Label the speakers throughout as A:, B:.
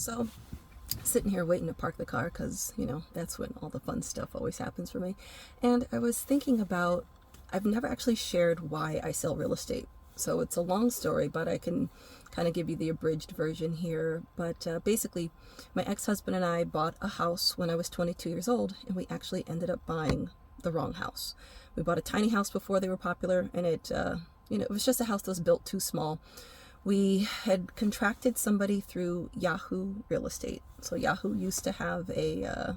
A: So, sitting here waiting to park the car because, that's when all the fun stuff always happens for me. And I was thinking about, I've never actually shared why I sell real estate. So it's a long story, but I can kind of give you the abridged version here. But basically, my ex-husband and I bought a house when I was 22 years old, and we actually ended up buying the wrong house. We bought a tiny house before they were popular, and it was just a house that was built too small. We had contracted somebody through Yahoo Real Estate. So Yahoo used to have a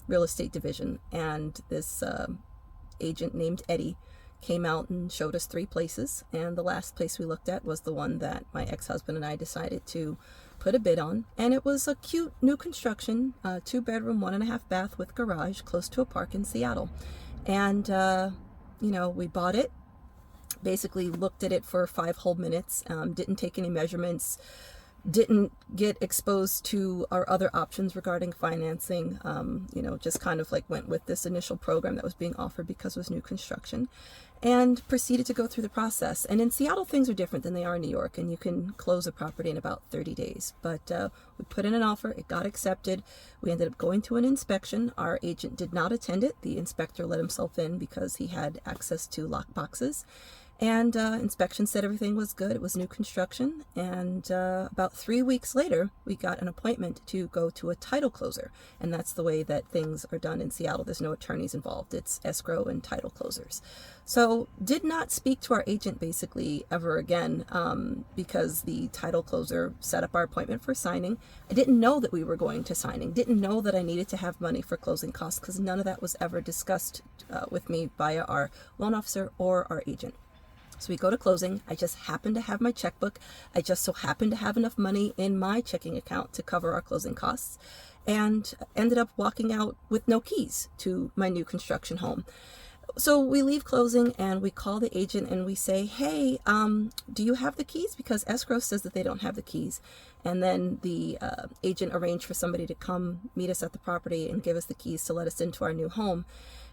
A: real estate division, and this agent named Eddie came out and showed us 3 places, and the last place we looked at was the one that my ex-husband and I decided to put a bid on. And it was a cute new construction, 2-bedroom, 1.5 bath with garage, close to a park in Seattle. And we bought it, basically looked at it for 5 whole minutes, didn't take any measurements, didn't get exposed to our other options regarding financing, just kind of like went with this initial program that was being offered because it was new construction, and proceeded to go through the process. And in Seattle, things are different than they are in New York, and you can close a property in about 30 days. But we put in an offer, it got accepted. We ended up going to an inspection. Our agent did not attend it. The inspector let himself in because he had access to lock boxes. And inspection said everything was good. It was new construction. And about 3 weeks later, we got an appointment to go to a title closer. And that's the way that things are done in Seattle. There's no attorneys involved. It's escrow and title closers. So did not speak to our agent basically ever again because the title closer set up our appointment for signing. I didn't know that we were going to signing. Didn't know that I needed to have money for closing costs because none of that was ever discussed with me via our loan officer or our agent. So we go to closing. I just happen to have my checkbook. I just so happen to have enough money in my checking account to cover our closing costs, and ended up walking out with no keys to my new construction home. So we leave closing and we call the agent and we say, hey, do you have the keys? Because escrow says that they don't have the keys. And then the agent arranged for somebody to come meet us at the property and give us the keys to let us into our new home.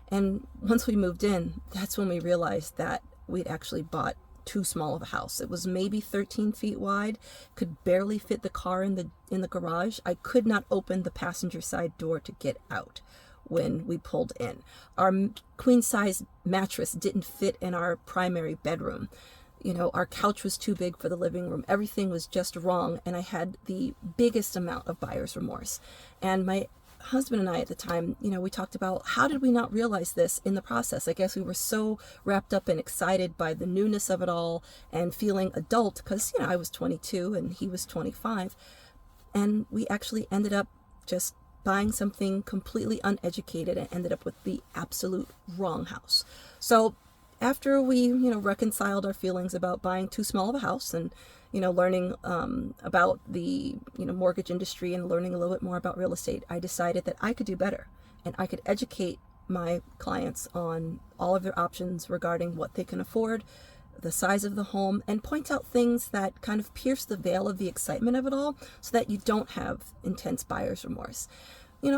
A: And once we moved in, that's when we realized that we'd actually bought too small of a house. It was maybe 13 feet wide, could barely fit the car in the garage. I could not open the passenger side door to get out when we pulled in. Our queen size mattress didn't fit in our primary bedroom. Our couch was too big for the living room. Everything was just wrong, and I had the biggest amount of buyer's remorse. And my husband and I at the time, we talked about how did we not realize this in the process? I guess we were so wrapped up and excited by the newness of it all and feeling adult because, I was 22 and he was 25. And we actually ended up just buying something completely uneducated and ended up with the absolute wrong house. So after we, reconciled our feelings about buying too small of a house and, learning about the, mortgage industry and learning a little bit more about real estate, I decided that I could do better and I could educate my clients on all of their options regarding what they can afford, the size of the home, and point out things that kind of pierce the veil of the excitement of it all so that you don't have intense buyer's remorse.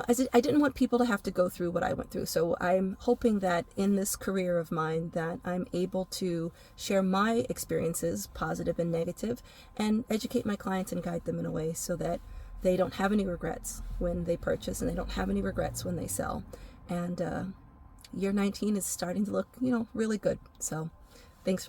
A: I didn't want people to have to go through what I went through. So I'm hoping that in this career of mine that I'm able to share my experiences, positive and negative, and educate my clients and guide them in a way so that they don't have any regrets when they purchase and they don't have any regrets when they sell. And year 19 is starting to look, really good. So thanks for